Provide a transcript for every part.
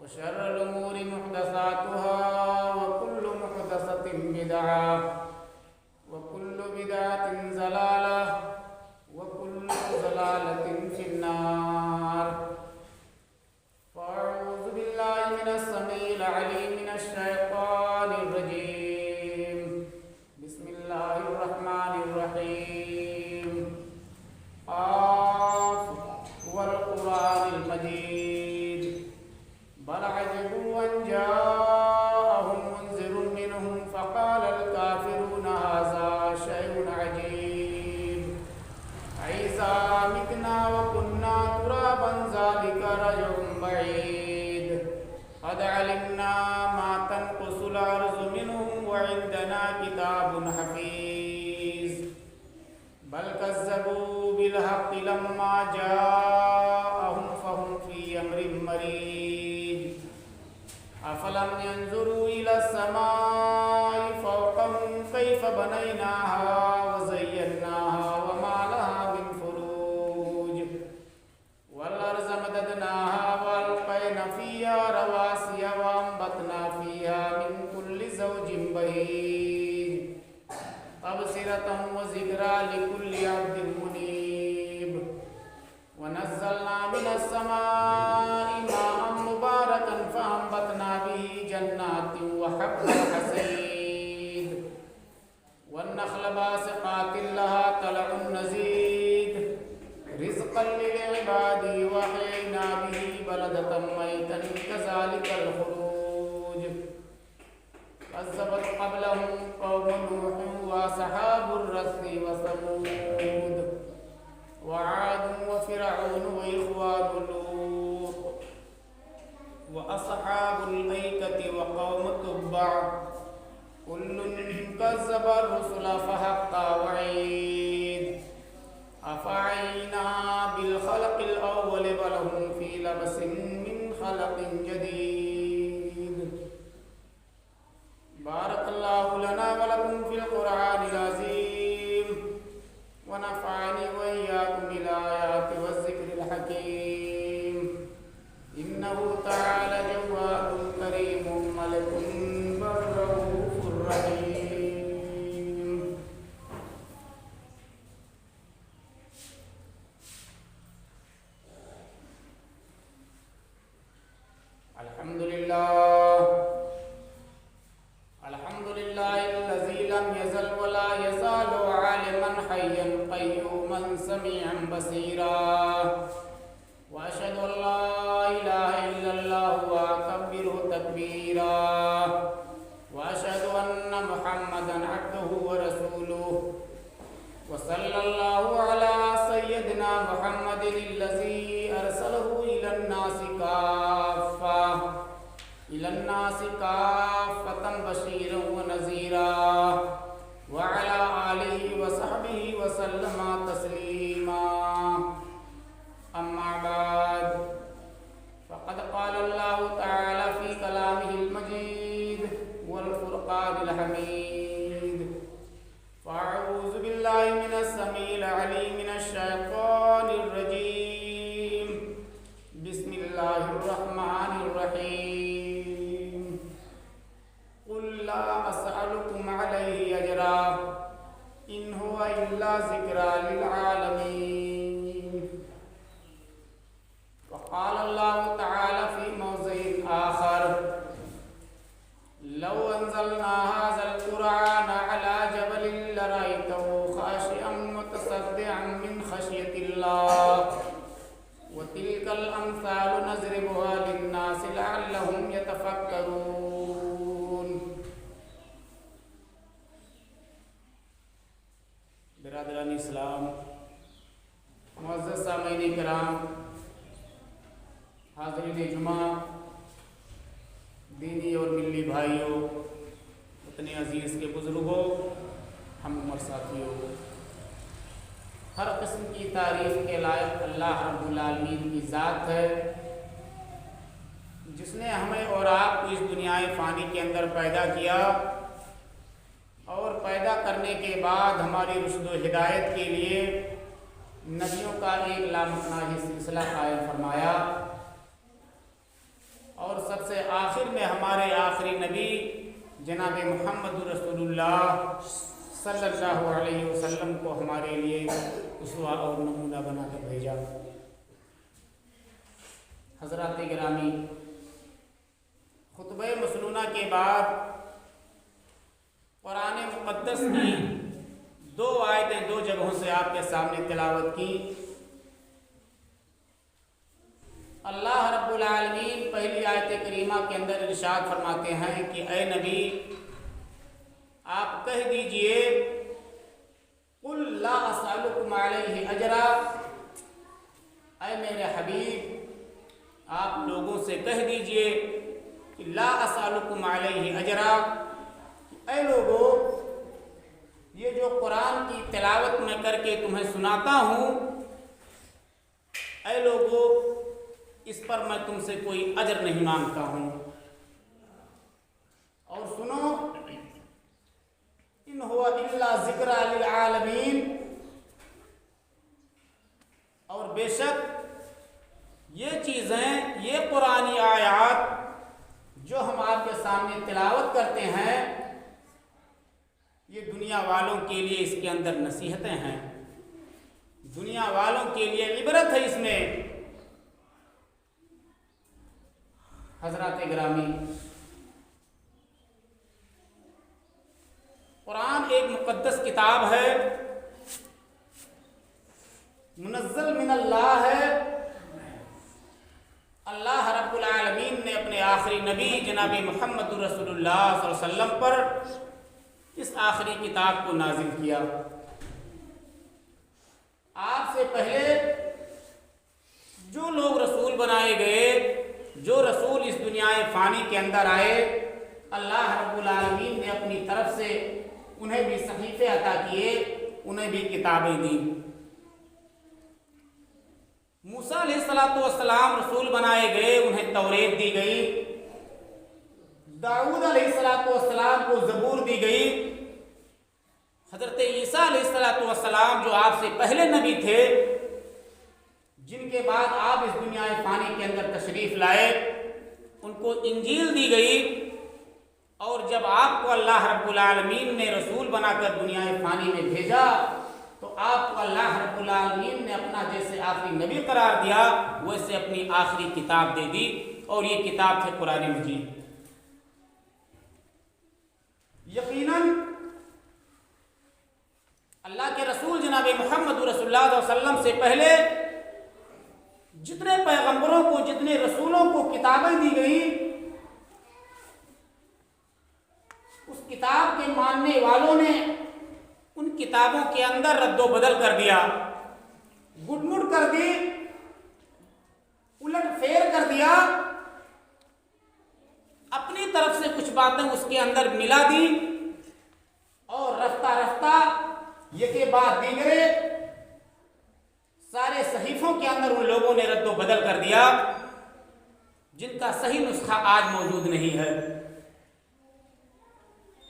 वशर्रुल उमूरि मुहदसातुहा वकुल्लु मुहदसतिन बिदअह वकुल्लु बिदअतिन ज़लालह वकुल्लु ज़लालतिन फिन्नार। फ़अऊज़ु बिल्लाहि मिनश समीइल अलीम मिनश शैतानिर रजीम। बिस्मिल्लाहिर रहमानिर रहीम। क़ाफ़ वल क़ुरआनिल मजीद। बल अजिबू अन जाअहुम मुनज़िरुम मिनहुम फ़क़ालल काफ़िरूना हाज़ा शैउन अजीब। अइज़ा मितना व कुन्ना तुराबन ज़ालिका रजउन बईद। क़द अलिमना मा तनक़ुसुल अर्ज़ु मिनहुम व इंदना किताबुन हफ़ीज़। बल कज़्ज़बू बिल हक़्क़ि लम्मा जाअहुम फ़हुम फ़ी अम्रिन मरीज। अफ़लम यंज़ुरू इलस समाई फ़ौक़हुम कैफ़ बनैनाहा व ज़य्यन्नाहा व मा लहा मिन फ़ुरूज। वल अर्ज़ मददनाहा व अलक़ैना फ़ीहा रवासिय व अंबतना फ़ीहा मिन कुल्लि ज़ौजिन बहीज। तबसिरतन व ज़िक्रा लिकुल्लि अब्दिन मुनीब। व नज़्ज़लना मिनस समाई माअन मुबारकन फ़अंबतना बिही जन्नातिन व हब्बल हसीद। वन्नख़्ल बासिक़ातिन लहा तलउन नज़ीद। रिज़्क़न लिलइबादी व अहयैना बिही बलदतन मैतन कज़ालिकल ख़ुरूज। कज़्ज़बत क़ब्लहुम क़ौमु नूह व असहाबुर रस्सी व समूद व आद व फ़िरऔन व इख़वानु लूत व असहाबुल ऐकति व क़ौमु तुब्बअ। कुल्लुन कज़्ज़बा रुसुल फ़हक़्क़ा वईद। अफ़अयिना बिल ख़ल्क़िल अव्वल बल हुम फ़ी लबसिन मिन ख़ल्क़िन जदीद। बारकल्लाहु लना व लकुम फ़िल क़ुरआनिल अज़ीम व नफ़अनी व इय्याकुम बिल आयाति वज़ ज़िक्रिल हकीम। इन्नहु तआला जव्वादुन करीमुन मलिकुन बर्रऊफ़ुर रहीम। अल्हम्दुलिल्लाहिल्लज़ी लम यज़ल व ला यज़ालु आलिमन हय्यन क़य्यूमन समीअन बसीरा। व अशहदु अन ला इलाहा इल्लल्लाहु व अकब्बिरहु तकबीरा। व अशहदु अन्न मुहम्मदन अब्दुहु व रसूलुहु। व सल्लल्लाहु अला सय्यदिना मुहम्मदिनिल्लज़ी अरसलहु इलन्नासि काफ़्फ़तन बशीरन व नज़ीरा। व अला आलिहि व सहबिहि व सल्लमा तस्लीमा। अम्मा बाद फ़क़द क़ाल अल्लाहु तआला फ़ी कलामिहिल मजीद वल फ़ुरक़ानिल हमीद। फ़अऊज़ु बिल्लाहि मिनश समीइल अलीम मिनश शैतानिर रजीम। बिस्मिल्लाहिर रहमानिर रहीम। क़ुल ला असअलुकुम अलैहि अजरा इन हुवा इल्ला ज़िक्रा लिल आलमीन। क़ाल अल्लाहु तआला फ़ी मौज़िइन आख़र लौ अंज़लना हाज़ल क़ुरआन अला जबलिन लरअयतहु ख़ाशिअन मुतसद्दिअन मिन ख़श्यतिल्लाह व तिल्कल अम्सालु नज़रिबुहा लिन्नासि लअल्लहुम यतफ़क्करून। बिरादरान इस्लाम, मुअज़्ज़ज़ सामईन किराम, हाज़रीन जुमा, दीनी और मिल्ली भाइयों, इतने अज़ीज़ के बुज़ुर्गों, हम उम्र साथियों, हर किस्म की तारीफ़ के लायक अल्लाह रब्बुल आलमीन की ज़ात है जिसने हमें और आपको इस दुनियाए फ़ानी के अंदर पैदा किया और पैदा करने के बाद हमारी रुश्द व हिदायत के लिए नबियों का एक लामतनाही सिलसिला कायम फरमाया और सब जनाब मुहम्मद रसूलुल्लाह सल्लल्लाहु अलैहि वसल्लम को हमारे लिए उसवा और नमूना बनाकर भेजा। हज़रात गिरामी, खुतबे मसनूना के बाद कुरान मुक़द्दस की दो आयतें दो जगहों से आपके सामने तिलावत की। अल्लाह रब्बुल आलमीन पहली आयत करीमा के अंदर इरशाद फरमाते हैं कि ए नबी, आप कह दीजिए कुल ला असअलुकुम अलैहि अजरा, ऐ मेरे हबीब आप लोगों से कह दीजिए कि ला असअलुकुम अलैहि अजरा, ऐ लोगों ये जो कुरान की तिलावत मैं करके तुम्हें सुनाता हूँ, ऐ लोगों इस पर मैं तुमसे कोई अजर नहीं मांगता हूँ। और सुनो, इन हुवा इल्ला ज़िक्रा लिल आलमीन, और बेशक ये चीज़ें, ये कुरानी आयात जो हम आपके सामने तिलावत करते हैं, ये दुनिया वालों के लिए इसके अंदर नसीहतें हैं, दुनिया वालों के लिए इबरत है इसमें। हज़रात गिरामी, कुरान एक मुक़द्दस किताब है, मुनज़्ज़ल मिनल्लाह है। अल्लाह रब्बुल आलमीन ने अपने आखिरी नबी जनाब मुहम्मद रसूलुल्लाह सल्लल्लाहु अलैहि वसल्लम पर इस आखिरी किताब को नाजिल किया। आपसे पहले जो लोग रसूल बनाए गए, जो रसूल इस दुनियाए फ़ानी के अंदर आए, अल्लाह रब्बुल आलमीन ने अपनी तरफ से उन्हें भी सहीफ़े अता किए, उन्हें भी किताबें दी। मूसा अलैहिस्सलातु वस्सलाम रसूल बनाए गए, उन्हें तौरेत दी गई। दाऊद अलैहिस्सलातु वस्सलाम को ज़बूर दी गई। हज़रत ईसा अलैहिस्सलातु वस्सलाम जो आपसे पहले नबी थे, जिनके बाद आप इस दुनिया फ़ानी के अंदर तशरीफ़ लाए, उनको इंजील दी गई। और जब आपको अल्लाह रब्बुल आलमीन ने रसूल बनाकर दुनिया फ़ानी में भेजा, तो आपको अल्लाह रब्बुल आलमीन ने अपना जैसे आखिरी नबी करार दिया, वैसे अपनी आखिरी किताब दे दी, और ये किताब थे कुरान मजीद। यकीनन अल्लाह के रसूल जनाब मुहम्मद रसूलुल्लाह सल्लल्लाहु अलैहि वसल्लम से पहले जितने पैगंबरों को, जितने रसूलों को किताबें दी गई, उस किताब के मानने वालों ने उन किताबों के अंदर रद्दो बदल कर दिया, गुडमुड़ कर दी, उलट फेर कर दिया, अपनी तरफ से कुछ बातें उसके अंदर मिला दी, और रफ्ता रफ्ता यके बाद दीगरे सारे सहीफों के अंदर उन लोगों ने रद्दो बदल कर दिया, जिनका सही नुस्खा आज मौजूद नहीं है।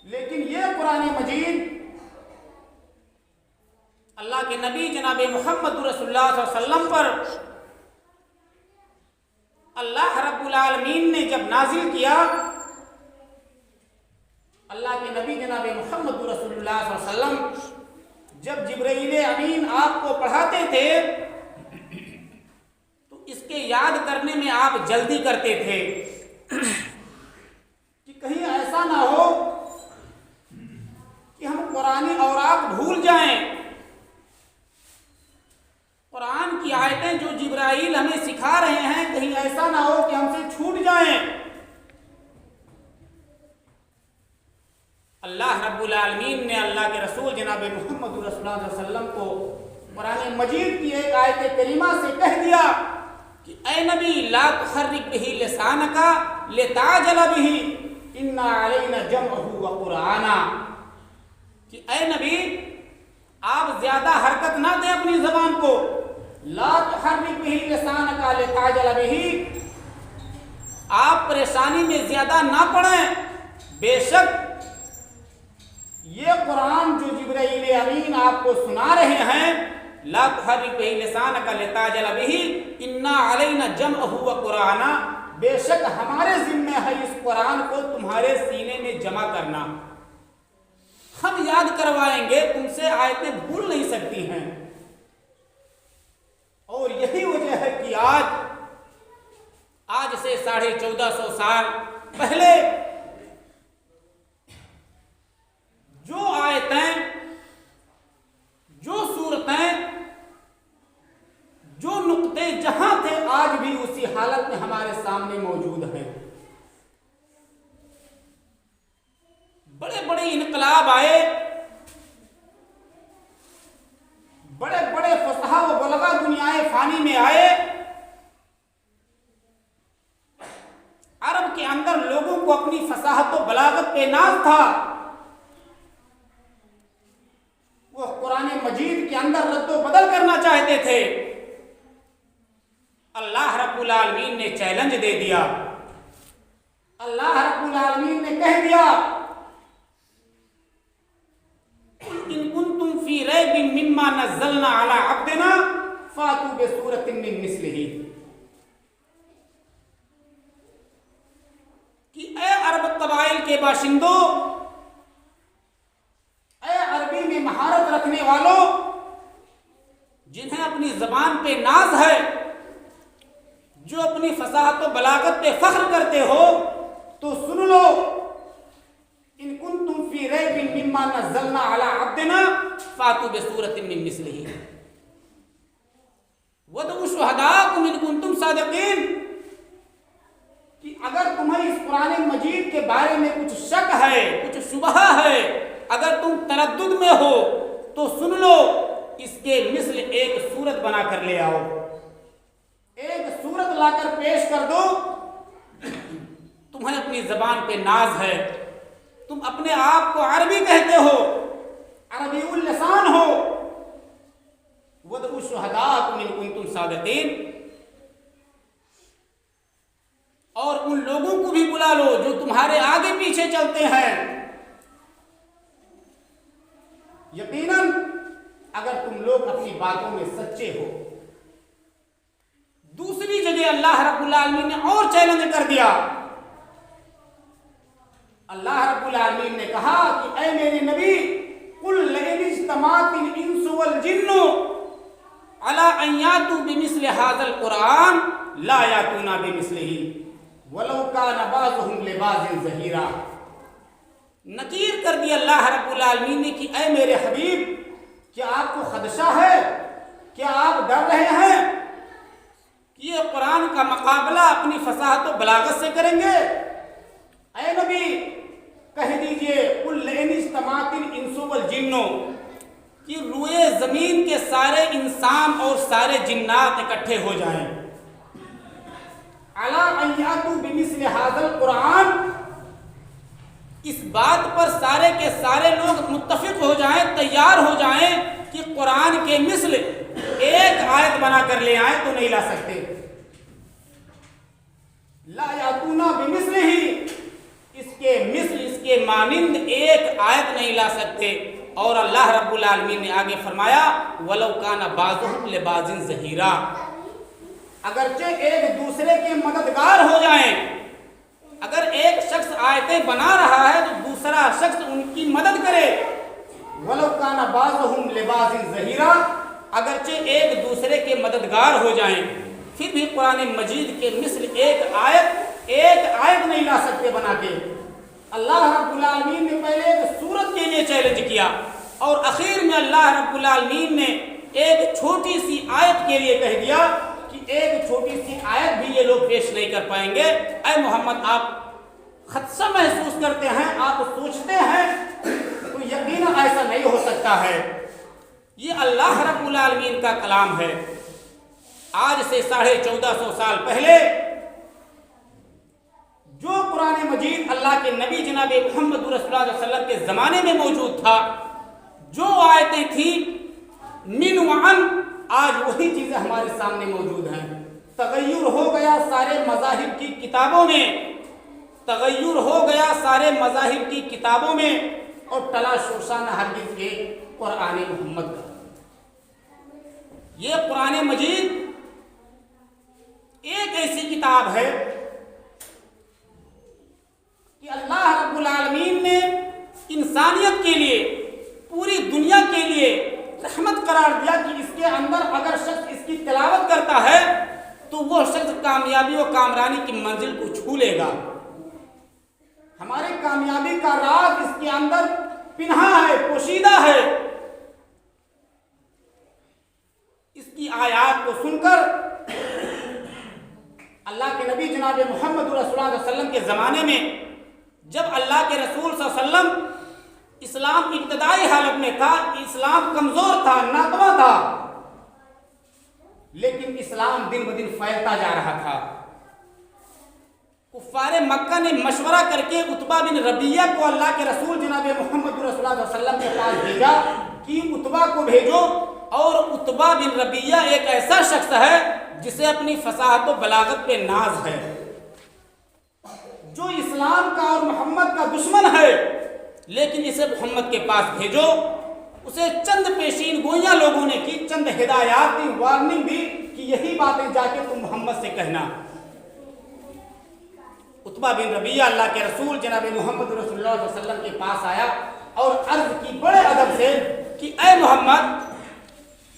लेकिन यह कुरान मजीद अल्लाह के नबी जनाब मुहम्मद रसूलुल्लाह सल्लल्लाहु अलैहि वसल्लम पर अल्लाह रब्बुल आलमीन ने जब नाजिल किया, अल्लाह के नबी जनाब मुहम्मद रसूलुल्लाह सल्लल्लाहु अलैहि वसल्लम जब जिब्राईल अमीन आपको पढ़ाते थे, तो इसके याद करने में आप जल्दी करते थे कि कहीं ऐसा ना हो कि हम कुरानी औरात भूल जाएं, कुरान की आयतें जो जिब्राईल हमें सिखा रहे हैं, कहीं ऐसा ना हो कि हमसे छूट जाएं। अल्लाह रब्बुल आलमीन ने अल्लाह के रसूल जनाब मुहम्मद रसूलुल्लाह सल्लल्लाहु अलैहि वसल्लम को कुरान मजीद की एक आयत करीमा से कह दिया कि ऐ नबी ला तुहर्रिक बिही लिसानका लिताजल बिही इन्ना अलैना जमअहु व कुराना, कि ऐ नबी आप ज्यादा हरकत ना दें अपनी जबान को, ला तुहर्रिक बिही लिसानका लिताजल बिही, आप परेशानी में ज्यादा ना पड़ें। बेशक ये कुरान जो जिब्राईल अमीन आपको सुना रहे हैं, ला तुहर्रिक बिही लिसानक लिताजल बिही इन्ना अलैना जमअहु व कुराना, बेशक हमारे जिम्मे है इस कुरान को तुम्हारे सीने में जमा करना। हम याद करवाएंगे, तुमसे आयतें भूल नहीं सकती हैं। और यही वजह है कि आज से 1450 साल पहले जो आयतें, जो सूरतें, जो नुक्ते जहां थे आज भी उसी हालत में हमारे सामने मौजूद हैं। बड़े बड़े इनकलाब आए, बड़े बड़े फसहा व बलगा दुनियाए फानी में आए। अरब के अंदर लोगों को अपनी फसाहत व बलागत पे नाज था। वो कुरान मजीद के अंदर रद्दो बदल करना चाहते थे। अल्लाह रब्बुल आलमीन ने चैलेंज दे दिया। अल्लाह रब्बुल आलमीन ने कह दिया, इन कुंतुम फी रैबिन मिम्मा नज़्ज़लना अला अब्दिना फातू बिसूरतिन मिन मिस्लिही, कि ए अरब कबाइल के बाशिंदों, ए अरबी में महारत रखने वालों, जिन्हें अपनी जबान पे नाज है, जो अपनी फसाहत व बलागत पे फख्र करते हो, तो सुन लो, इन कुंतुम फी रैबिन मिम्मा नज़्ज़लना अला अब्दिना फातू बिसूरतिन मिन मिस्लिही वदउ शुहदाकुम इन कुंतुम सादिकीन, कि अगर तुम्हें इस कुरान मजीद के बारे में कुछ शक है, कुछ शुबह है, अगर तुम तरद्दुद में हो, तो सुन लो, इसके मिस्ल एक सूरत बनाकर ले आओ, एक सूरत लाकर पेश कर दो। तुम्हें अपनी जबान पे नाज है, तुम अपने आप को अरबी कहते हो, अरबीउल लिसान हो, वदउ शुहदाकुम इन कुंतुम सादिकीन, और उन लोगों को भी बुला लो जो तुम्हारे आगे पीछे चलते हैं। यकीनन अगर तुम लोग अपनी बातों में सच्चे हो। दूसरी जगह अल्लाह रब्बुल आलमीन ने और चैलेंज कर दिया। अल्लाह रब्बुल आलमीन ने कहा कि ऐ मेरे नबी, कुल लइन इज्तमातिल इंसु वल जिन्नु अला अन यातू बिमिस्लि हाज़ल कुरान ला यातूना बिमिस्लिही वलौ काना बाज़ुहुम लिबाज़िन ज़हीरा। नकीर कर दिया अल्लाह रब्बुल आलमीन ने कि ऐ मेरे हबीब, क्या आपको खदशा है, क्या आप डर रहे हैं कि ये कुरान का मुकाबला अपनी फसाहत व बलागत से करेंगे? ऐ नबी, कह दीजिए, कुल लइन इज्तमातिल इंसु वल जिन्नु, कि रुए जमीन के सारे इंसान और सारे जिन्नात इकट्ठे हो जाएं, अला अन यातू बिमिस्लि हाज़ल कुरान, इस बात पर सारे के सारे लोग मुत्तफिक हो जाएं, तैयार हो जाएं कि कुरान के मिस्ल एक आयत बनाकर ले आए तो नहीं ला सकते। ला यातूना बिमिस्लिही, इसके मिस्ल, इसके मानिंद एक आयत नहीं ला सकते। और अल्लाह रब्बुल आलमीन ने आगे फरमाया, वलौ काना बाज़ुहुम लिबाज़िन ज़हीरा, अगरचे एक दूसरे के मददगार हो जाएं, अगर एक शख्स आयतें बना रहा है तो दूसरा शख्स उनकी मदद करे। वलौ काना बाज़ुहुम लिबाज़िन ज़हीरा, अगरचे एक दूसरे के मददगार हो जाएं, फिर भी कुरान मजीद के मिस्ल एक आयत नहीं ला सकते बना के। अल्लाह रब्बुल आलमीन ने पहले एक सूरत के लिए चैलेंज किया और आखिर में अल्लाह रब्बुल आलमीन ने एक छोटी सी आयत के लिए कह दिया कि एक छोटी सी आयत भी ये लोग पेश नहीं कर पाएंगे। ऐ मोहम्मद, आप खदशा महसूस करते हैं, आप सोचते हैं, तो यकीनन ऐसा नहीं हो सकता है। ये अल्लाह रब्बुल आलमीन का कलाम है। आज से 1450 साल पहले जो कुरान मजीद अल्लाह के नबी जनाब मोहम्मद रसूलुल्लाह सल्लल्लाहु अलैहि वसल्लम के ज़माने में मौजूद था, जो आयतें थी मिन व अन, आज वही चीज़ें हमारे सामने मौजूद हैं। तगय्युर हो गया सारे मज़ाहिब की किताबों में, तगय्युर हो गया सारे मज़ाहिब की किताबों में, और तला शोशान हरगिज़ के कुरान मोहम्मद का। ये कुरान मजीद एक ऐसी किताब है कि अल्लाह रब्बुल आलमीन ने इंसानियत के लिए, पूरी दुनिया के लिए रहमत करार दिया कि इसके अंदर अगर शख्स इसकी तिलावत करता है तो वो शख्स कामयाबी और कामरानी की मंजिल को छू लेगा। हमारे कामयाबी का राज इसके अंदर पिन्हा है, पोशीदा है। इसकी आयत को सुनकर अल्लाह के नबी जनाब मोहम्मद रसूलुल्लाह सल्लल्लाहु अलैहि वसल्लम के ज़माने में जब अल्लाह के रसूल सल्लल्लाहु अलैहि वसल्लम इस्लाम इब्तदाई हालत में था, इस्लाम कमज़ोर था, नाकवा था, लेकिन इस्लाम दिन ब दिन फैलता जा रहा था। कुफ़ारे मक्का ने मशवरा करके उतबा बिन रबिया को अल्लाह के रसूल जनाब मोहम्मद रसूलुल्लाह सल्लल्लाहु अलैहि वसल्लम के पास भेजा कि उतबा को भेजो। और उतबा बिन रबिया एक ऐसा शख्स है जिसे अपनी फसाहत और बलागत पे नाज है, जो इस्लाम का और मोहम्मद का दुश्मन है, लेकिन इसे मोहम्मद के पास भेजो। उसे चंद पेशीन गोइयां लोगों ने की, चंद हिदायत दी, वार्निंग दी कि यही बातें जाके तुम मोहम्मद से कहना। उतबा बिन रबिया अल्लाह के रसूल जनाब मोहम्मद रसूलुल्लाह सल्लल्लाहु अलैहि वसल्लम के पास आया और अर्ज की बड़े अदब से कि ऐ मोहम्मद,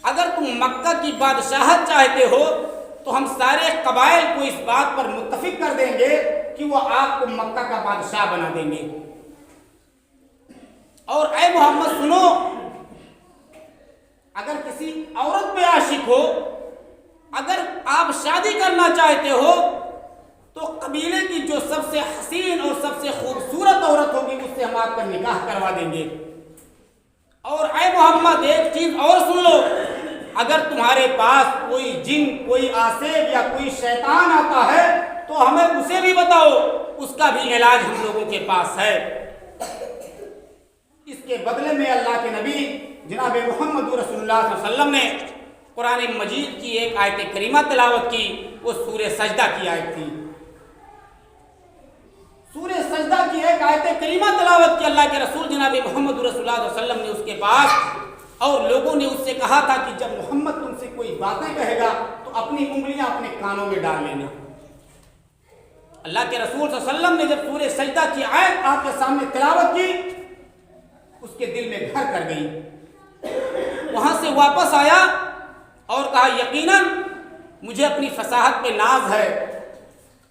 अगर तुम मक्का की बादशाहत चाहते हो तो हम सारे कबाइल को इस बात पर मुत्तफिक कर देंगे कि वो आपको मक्का का बादशाह बना देंगे। और ऐ मोहम्मद सुनो, अगर किसी औरत पे आशिक हो, अगर आप शादी करना चाहते हो तो कबीले की जो सबसे हसीन और सबसे खूबसूरत औरत होगी उससे हम आपका निकाह करवा देंगे। और ऐ मोहम्मद एक चीज और सुन लो, अगर तुम्हारे पास कोई जिन, कोई आसेब या कोई शैतान आता है तो हमें उसे भी बताओ, उसका भी इलाज हम लोगों के पास है। इसके बदले में अल्लाह के नबी जनाब मोहम्मद रसूलुल्लाह सल्लल्लाहु अलैहि वसल्लम ने कुरान मजीद की एक आयत करीमा तिलावत की। वो सूरह सजदा की आयत थी। सूरह सजदा की एक आयत करीमा तिलावत की अल्लाह के रसूल जनाब मोहम्मद रसूलुल्लाह सल्लल्लाहु अलैहि वसल्लम ने उसके पास। और लोगों ने उससे कहा था कि जब मोहम्मद तुमसे कोई बातें कहेगा तो अपनी उंगलियां अपने कानों में डाल लेना। अल्लाह के रसूल सल्लल्लाहु अलैहि वसल्लम ने जब सूरह सजदा की आयत आपके सामने तिलावत की, उसके दिल में घर कर गई। वहां से वापस आया और कहा, यकीनन मुझे अपनी फसाहत पे नाज है,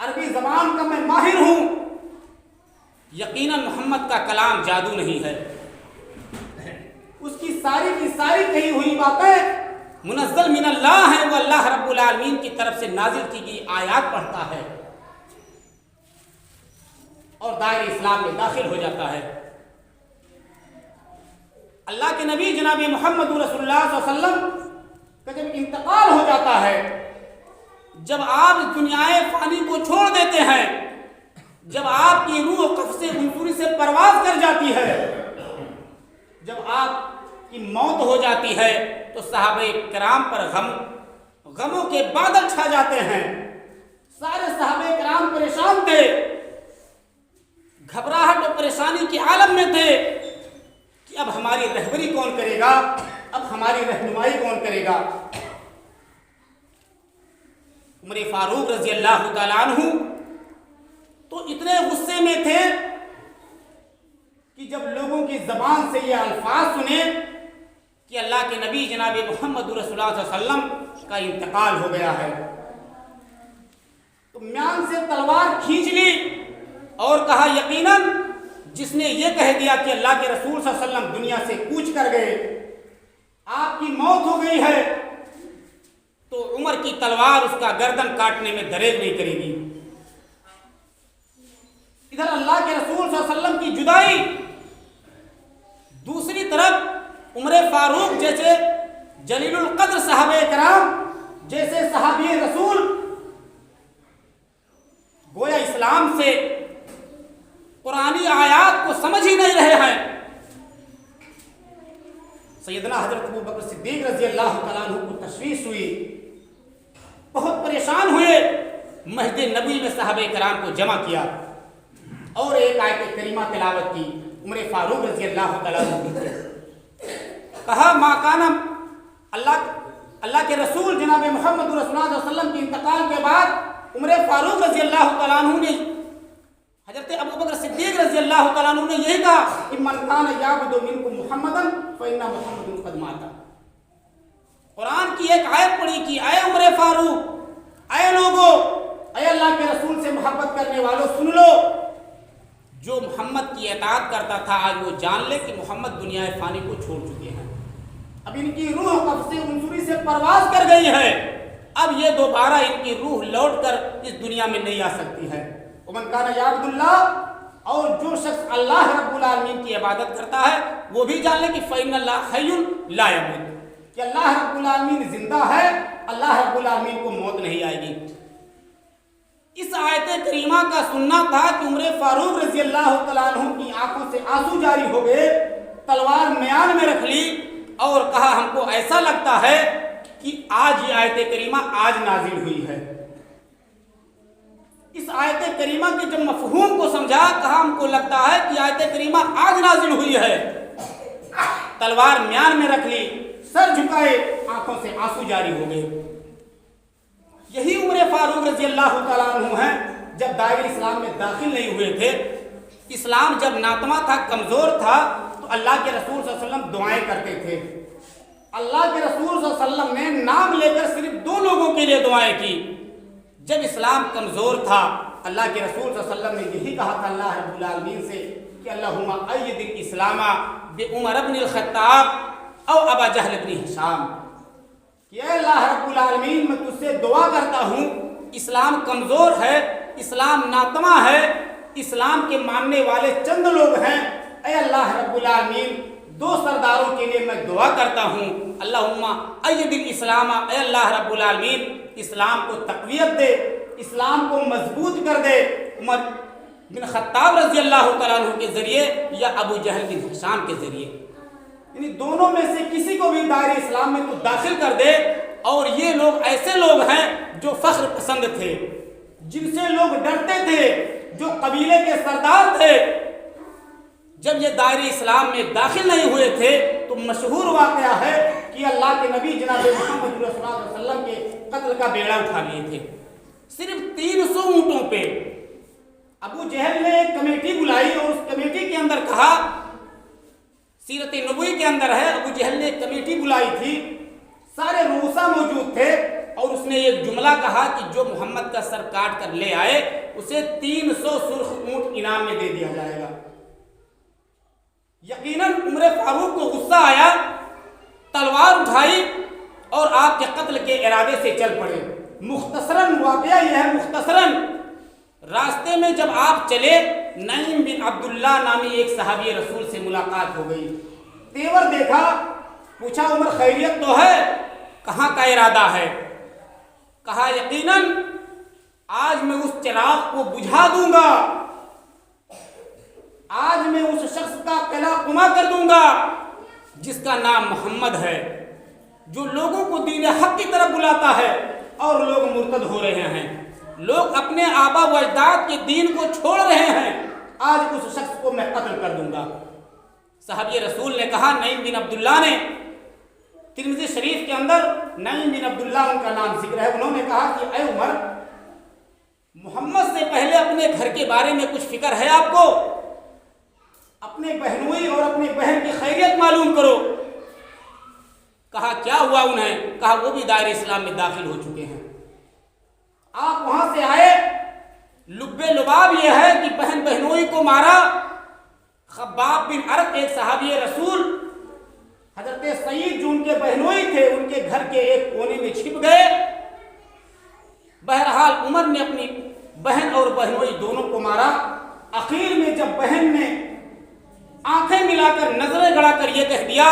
अरबी जबान का मैं माहिर हूं, यकीनन मोहम्मद का कलाम जादू नहीं है। उसकी सारी की सारी कही हुई बातें मुनज़्ज़ल मिनल्लाह है, वो अल्लाह रब्बुल आलमीन की तरफ से नाजिल की गई आयत पढ़ता है और दायरे इस्लाम में दाखिल हो जाता है। अल्लाह के नबी जनाब मोहम्मद रसूलुल्लाह सल्लल्लाहु अलैहि वसल्लम का जब इंतकाल हो जाता है, जब आप दुनियाए फानी को छोड़ देते हैं, जब आपकी रूह कफ से उनसुरी से परवाज कर जाती है, जब आपकी मौत हो जाती है तो सहाबे किराम पर गमों के बादल छा जाते हैं। सारे सहाबे किराम परेशान थे, घबराहट और परेशानी के आलम में थे कि अब हमारी रहबरी कौन करेगा, अब हमारी रहनुमाई कौन करेगा। उमर फारूक रजी अल्लाह तआला अन्हु तो इतने गुस्से में थे कि जब लोगों की जबान से ये अल्फाज सुने कि अल्लाह के नबी जनाब मोहम्मद रसूलुल्लाह सल्लल्लाहु अलैहि वसल्लम का इंतकाल हो गया है, तो म्यान से तलवार खींच ली और कहा, यकीनन जिसने ये कह दिया कि अल्लाह के रसूल सल्लल्लाहु अलैहि वसल्लम दुनिया से कूच कर गए, आपकी मौत हो गई है, तो उमर की तलवार उसका गर्दन काटने में दरेज नहीं करेगी। इधर अल्लाह के रसूल सल्लल्लाहु अलैहि वसल्लम की जुदाई, दूसरी तरफ उमर फारूक जैसे जलीलुल कद्र सहाबे किराम, जैसे सहाबी रसूल गोया इस्लाम से कुरानी आयात को समझ ही नहीं रहे हैं। सैयदना हजरत अबू बकर सिद्दीक रजी अल्लाह तआला अन्हु को तशवीश हुई, बहुत परेशान हुए, मस्जिद नबी में सहाबे किराम को जमा किया और एक आयत करीमा तिलावत की। उमर फारूक रजी अल्लाह तआला अन्हु कहा, माकाना अल्लाह के रसूल जनाब मोहम्मद रसूलुल्लाह सल्लल्लाहु अलैहि वसल्लम के इंतकाल के बाद उमर फारूक रजी अल्लाह तआला अन्हु ने हजरत अबू बकर सिद्दीक रजी अल्लाह तआला अन्हु ने यही कहा कि मन कान याबुदु मिनकुम मुहम्मदन फइन्ना मुहम्मदुन क़द माता। कुरान की एक आयत पढ़ी कि आए उमर फारूक, आए लोगों, आए अल्लाह के रसूल से मोहब्बत करने वालों, सुन लो, जो मोहम्मद की इताअत करता था आज वो जान ले कि मोहम्मद दुनिया फानी को छोड़ चुके हैं। अब इनकी रूह कब्ज़े उंसुरी से परवाज कर गई है, अब ये दोबारा इनकी रूह लौटकर इस दुनिया में नहीं आ सकती है। उमन काना याबुदुल्लाह, और जो शख्स अल्लाह रब्बुल आलमीन की इबादत करता है वो भी जान ले कि फ़इन्नल्लाह हय्युन ला यमूत, कि अल्लाह रब्बुल आलमीन जिंदा है, अल्लाह रब्बुल आलमीन को मौत नहीं आएगी। इस आयत करीमा का सुनना था कि उमर फारूक रजी अल्लाह तआला अन्हु की आंखों से आंसू जारी हो गए, तलवार म्यान में रख ली और कहा हमको ऐसा लगता है कि आज ये आयत करीमा आज नाजिल हुई है। इस आयत करीमा के जब मफहूम को समझा, कहा हमको लगता है कि आयत करीमा आज नाजिल हुई है। तलवार म्यान में रख ली, सर झुकाए, आंखों से आंसू जारी हो गए। यही उमर फारूक रजी अल्लाह तआला अन्हु हैं जब दायरे इस्लाम में दाखिल नहीं हुए थे। इस्लाम जब नातमा था, कमजोर था, तो अल्लाह के रसूल सल्लल्लाहु अलैहि वसल्लम दुआएं करते थे। अल्लाह के रसूल सल्लल्लाहु अलैहि वसल्लम ने नाम लेकर सिर्फ 2 लोगों के लिए दुआएं की। जब इस्लाम कमजोर था, अल्लाह के रसूल सल्लल्लाहु अलैहि वसल्लम ने यही कहा था अल्लाह रब्बुल आलमीन से कि अल्लाहुम्मा अय्यिदिल इस्लामा बि उमर इब्निल खत्ताब औ अबा जहल इब्न हिशाम, कि अल्लाह रब्बुल आलमीन मैं तुझसे दुआ करता हूँ, इस्लाम कमज़ोर है, इस्लाम नातमा है, इस्लाम के मानने वाले चंद लोग हैं, ऐ अल्लाह रब्बुल आलमीन 2 सरदारों के लिए मैं दुआ करता हूँ, अल्लाहुम्मा अय्यिदिल इस्लामा, ऐ अल्लाह रब्बुल आलमीन इस्लाम को तक़वियत दे, इस्लाम को मजबूत कर दे, उमर बिन खत्ताब रजी अल्लाह तआला अन्हु के ज़रिए या अबू जहल बिन हिशाम के ज़रिए, यानी दोनों में से किसी को भी दायरे इस्लाम में तो दाखिल कर दे। और ये लोग ऐसे लोग हैं जो फख्र पसंद थे, जिनसे लोग डरते थे, जो कबीले के सरदार थे। जब ये दायरे इस्लाम में दाखिल नहीं हुए थे तो मशहूर वाक़या है कि अल्लाह के नबी जनाब मोहम्मद रसूलुल्लाह सल्लल्लाहु अलैहि वसल्लम के कत्ल का बेड़ा उठा लिए थे। सिर्फ 300 ऊँटों पे अबू जहल ने एक कमेटी बुलाई और उस कमेटी के अंदर कहा, सीरत नबवी के अंदर है, अबू जहल ने कमेटी बुलाई थी, सारे रूसा मौजूद थे और उसने एक जुमला कहा कि जो मोहम्मद का सर काट कर ले आए उसे 300 सुर्ख ऊंट इनाम में दे दिया जाएगा। यकीनन उमर फारूक को गुस्सा आया, तलवार उठाई और आपके कत्ल के इरादे से चल पड़े। मुख्तसरन वाक़या यह है, मुख्तसरन रास्ते में जब आप चले, नईम बिन अब्दुल्ला नामी एक सहाबी रसूल से मुलाकात हो गई। तेवर देखा, पूछा उमर खैरियत तो है, कहाँ का इरादा है? कहा यकीनन आज मैं उस चिराग को बुझा दूंगा, आज मैं उस शख्स का किला कुमा कर दूंगा जिसका नाम मोहम्मद है, जो लोगों को दीन हक की तरफ बुलाता है और लोग मुर्तद हो रहे हैं, लोग अपने आबा व अजदाद के दीन को छोड़ रहे हैं, आज उस शख्स को मैं कत्ल कर दूंगा। सहाबी रसूल ने कहा, नईम बिन अब्दुल्ला ने, तिरमिज़ी शरीफ के अंदर नईम बिन अब्दुल्ला उनका नाम जिक्र है, उन्होंने कहा कि ऐ उमर, मोहम्मद से पहले अपने घर के बारे में कुछ फिक्र है आपको? अपने बहनोई और अपने बहन की खैरियत मालूम करो। कहा क्या हुआ उन्हें? कहा वो भी दायरे इस्लाम में दाखिल हो चुके हैं। आप वहां से आए, लुब्बे लुबाब यह है कि बहन बहनोई को मारा। खब्बाब बिन अरत एक सहाबी रसूल, हजरत सईद जो उनके बहनोई थे, उनके घर के एक कोने में छिप गए। बहरहाल उमर ने अपनी बहन और बहनोई दोनों को मारा। आखिर में जब बहन ने आंखें मिलाकर नजरें गड़ाकर यह कह दिया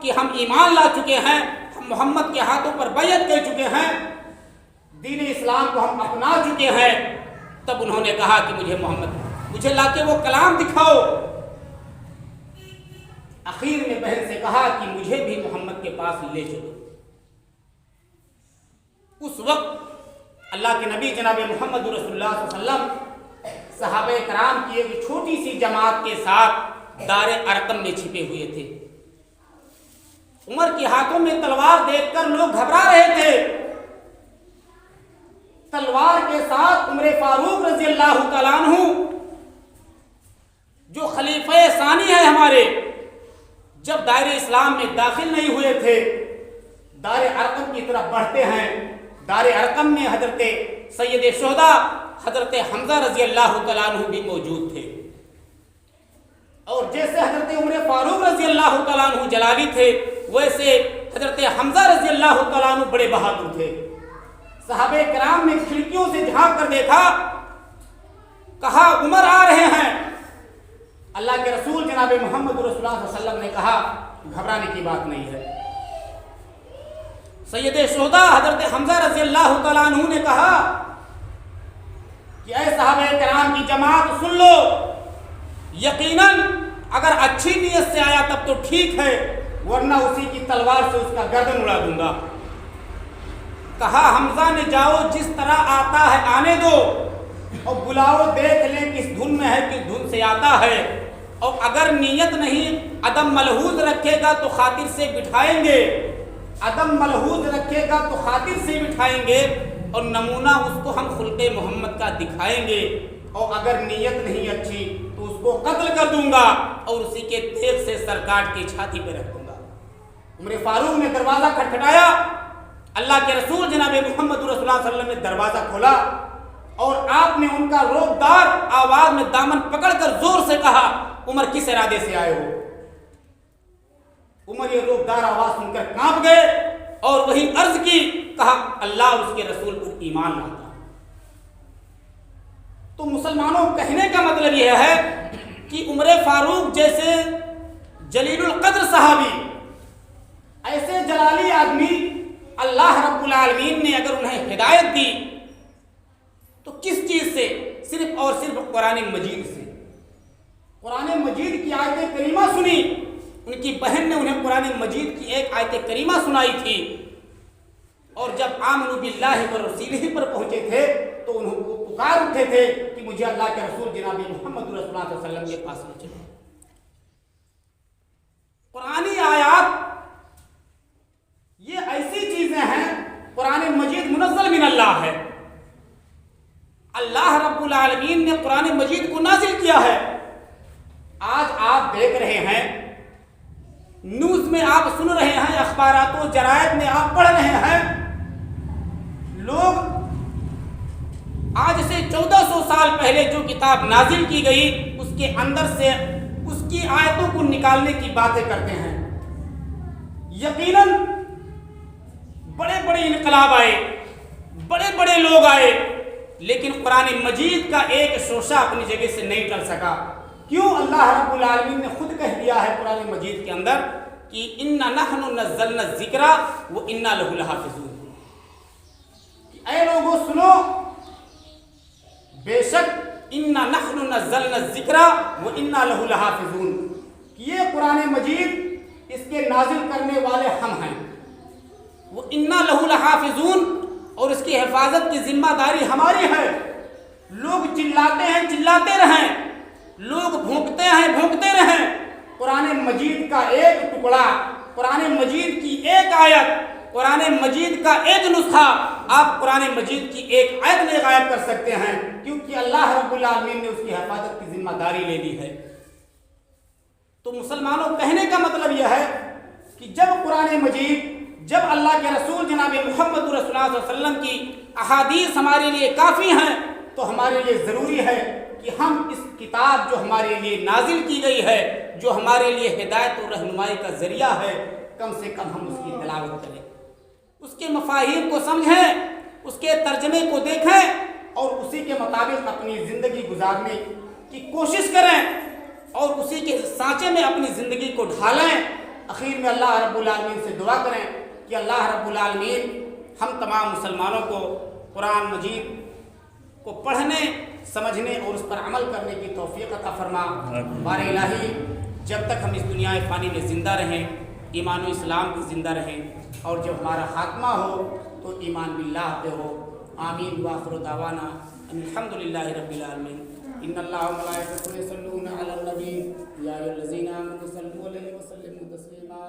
कि हम ईमान ला चुके हैं, हम मोहम्मद के हाथों पर बैयत कर चुके हैं, दीन इस्लाम को हम अपना चुके हैं, तब उन्होंने कहा कि मुझे लाके वो कलाम दिखाओ। आखिर में बहन से कहा कि मुझे भी मोहम्मद के पास ले चलो। उस वक्त अल्लाह के नबी जनाब मोहम्मद रसूलुल्लाह सल्लल्लाहु अलैहि वसल्लम सहाबे कराम की एक छोटी सी जमात के साथ दारे अरकम में छिपे हुए थे। उमर के हाथों में तलवार देखकर लोग घबरा रहे थे। तलवार के साथ उमर फारूक रजी अल्लाह तआला अन्हु जो खलीफे सानी है हमारे, जब दायरे इस्लाम में दाखिल नहीं हुए थे, दायरे अरकम की तरफ बढ़ते हैं। दायरे अरकम में हजरत सैयद शुहदा हजरत हमजा रजी अल्लाह तआला अन्हु भी मौजूद थे। और जैसे हजरत उमर फारूक रजी अल्लाह तआला अन्हु जलाली थे, वैसे हजरत हमजा रजी अल्लाह तआला अन्हु बड़े बहादुर थे। सहाबे किराम ने खिड़कियों से झांक कर देखा, कहा उमर आ रहे हैं। अल्लाह के रसूल जनाब मोहम्मद रसूलुल्लाह सल्लल्लाहु अलैहि वसल्लम ने कहा घबराने की बात नहीं है। सैयद शुहदा हजरत हमजा रजी अल्लाह तआला अन्हु ने कहा कि ऐ सहाबे किराम की जमात सुन लो, यकीनन अगर अच्छी नीयत से आया तब तो ठीक है, वरना उसी की तलवार से उसका गर्दन उड़ा दूंगा। कहा हमजा ने जाओ, जिस तरह आता है आने दो, और बुलाओ देख ले किस धुन में है, किस धुन से आता है, और अगर नीयत नहीं अदम मलहूज रखेगा तो खातिर से बिठाएंगे, अदम मलहूज रखेगा तो खातिर से बिठाएंगे, और नमूना उसको हम खुल्के मोहम्मद का दिखाएंगे, और अगर नीयत नहीं अच्छी तो उसको कत्ल कर दूंगा और उसी के तेज से सर काट के छाती पे रख दूंगा। उमर फारूक ने दरवाजा खटखटाया, अल्लाह के रसूल जनाब मोहम्मद रसूलुल्लाह सल्लल्लाहु अलैहि वसल्लम ने दरवाजा खोला और आपने उनका रोबदार आवाज में दामन पकड़कर जोर से कहा, उमर किस इरादे से आए हो? उमर ये रोबदार आवाज सुनकर कांप गए और वही अर्ज की, कहा अल्लाह और उसके रसूल पर ईमान लाता। तो मुसलमानों, कहने का मतलब यह है कि उमर फारूक जैसे जलीलुल कद्र सहाबी, ऐसे जलाली आदमी अल्लाह रब्बुल आलमीन ने अगर उन्हें हिदायत दी तो किस चीज से? सिर्फ और सिर्फ कुरान मजीद से। कुरान मजीद की आयत करीमा सुनी, उनकी बहन ने उन्हें कुरान मजीद की एक आयत करीमा सुनाई थी, और जब आमनु बिल्लाहि व रसूलिही पर पहुंचे थे तो उन्हें पुकार उठे थे कि मुझे अल्लाह के रसूल जनाब मोहम्मद रसूलुल्लाह सल्लल्लाहु अलैहि वसल्लम के पास ले चलो। कुरानी आयात ये ऐसी चीजें हैं, कुरान मजीद मुनज़्ज़ल मिन अल्लाह है। अल्लाह रब्बुल आलमीन ने कुरान मजीद को नाजिल किया है। आज आप देख रहे हैं, न्यूज में आप सुन रहे हैं, अखबारातों जरायद में आप पढ़ रहे हैं, लोग आज से 1400 साल पहले जो किताब नाजिल की गई उसके अंदर से उसकी आयतों को निकालने की बातें करते हैं। यकीनन बड़े बड़े इनकलाब आए, बड़े बड़े लोग आए, लेकिन कुरान मजीद का एक शोशा अपनी जगह से नहीं टल सका। क्यों? अल्लाह रब्बुल आलमीन ने खुद कह दिया है कुरान मजीद के अंदर कि इन्ना नहनु नज़्ज़लना ज़िक्रा व इन्ना लहु लहाफ़िज़ून। ऐ लोगों सुनो, बेशक इन्ना नहनु नज़्ज़लना ज़िक्रा व इन्ना लहु लहाफ़िज़ून, ये कुरान मजीद इसके नाजिल करने वाले हम हैं, वो इन्ना लहु लहाफ़िज़ून, और इसकी हिफाजत की जिम्मेदारी हमारी है। लोग चिल्लाते हैं, चिल्लाते रहें, लोग भौंकते हैं, भौंकते रहें, कुरान मजीद का एक टुकड़ा, कुरान मजीद की एक आयत, कुरान मजीद का एक नुस्खा आप कुरान मजीद की एक आयत में गायब कर सकते हैं, क्योंकि अल्लाह रब्बुल आलमीन ने उसकी हिफाजत की जिम्मेदारी ले ली है। तो मुसलमानों, कहने का मतलब यह है कि जब कुरान मजीद, जब अल्लाह के रसूल जनाब मोहम्मद रसूलुल्लाह सल्लल्लाहु अलैहि वसल्लम की अहादीस हमारे लिए काफ़ी हैं, तो हमारे लिए ज़रूरी है कि हम इस किताब जो हमारे लिए नाजिल की गई है, जो हमारे लिए हिदायत और रहनुमाई का ज़रिया है, कम से कम हम उसकी तिलावत करें, उसके मफाहिम को समझें, उसके तर्जमे को देखें और उसी के मुताबिक अपनी ज़िंदगी गुजारने की कोशिश करें और उसी के सांचे में अपनी ज़िंदगी को ढालें। आखिर में अल्लाह रब्बुल आलमीन से दुआ करें कि अल्लाह रब्बुल आलमीन हम तमाम मुसलमानों को कुरान मजीद को पढ़ने, समझने और उस पर अमल करने की तौफीक अता फरमा। बारे इलाही, जब तक हम इस दुनिया फ़ानी में ज़िंदा रहें, ईमान व इस्लाम की ज़िंदा रहें, और जब हमारा खात्मा हो तो ईमान बिल्लाह पे हो। आमीन। व आखिरु दावाना अल्हम्दुलिल्लाहि रब्बिल आलमीन। इन्नल्लाह व मलाइकतहु यसल्लूना अलन नबी या अय्युहल्लज़ीना आमनू सल्लू अलैहि व सल्लिमू तस्लीमा।